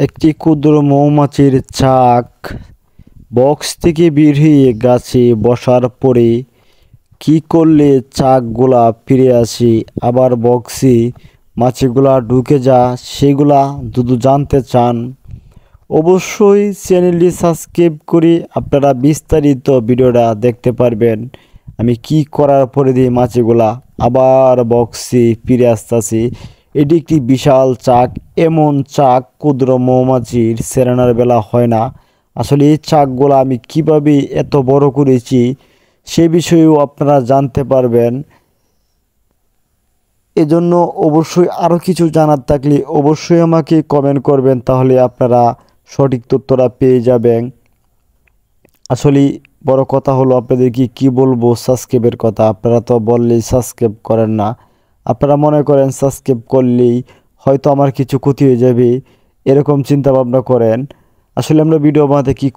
একটি ক্ষুদ্র মৌমাছির চাক বক্স থেকে বের হয়ে গাছে বসার পরে কি করলে চাকগুলা ফিরে আসে, আবার বক্সে মাছিগুলা ঢুকে যা, সেগুলা যদি জানতে চান অবশ্যই চ্যানেলটি সাবস্ক্রাইব করে আপনারা বিস্তারিত ভিডিওটা দেখতে পারবেন। আমি কি করার পরে দিয়ে মাছিগুলা আবার বক্সে ফিরে আসতেছি। এটি একটি বিশাল চাক, এমন চাক ক্ষুদ্র মৌমাছির সেরানার বেলা হয় না। আসলে এই চাকগুলো আমি কিভাবে এত বড় করেছি সে বিষয়েও আপনারা জানতে পারবেন। এজন্য অবশ্যই আরও কিছু জানার থাকলে অবশ্যই আমাকে কমেন্ট করবেন, তাহলে আপনারা সঠিক তথ্যটা পেয়ে যাবেন। আসলে বড় কথা হলো আপনাদেরকে কি বলবো, সাবস্ক্রাইবের কথা। আপনারা তো বললেই সাবস্ক্রাইব করেন না। আপনারা মনে করেন সাবস্ক্রাইব করলেই হয়তো আমার কিছু ক্ষতি হয়ে যাবে, এরকম চিন্তা ভাবনা করেন। আসলে আমরা ভিডিও বানাতে কি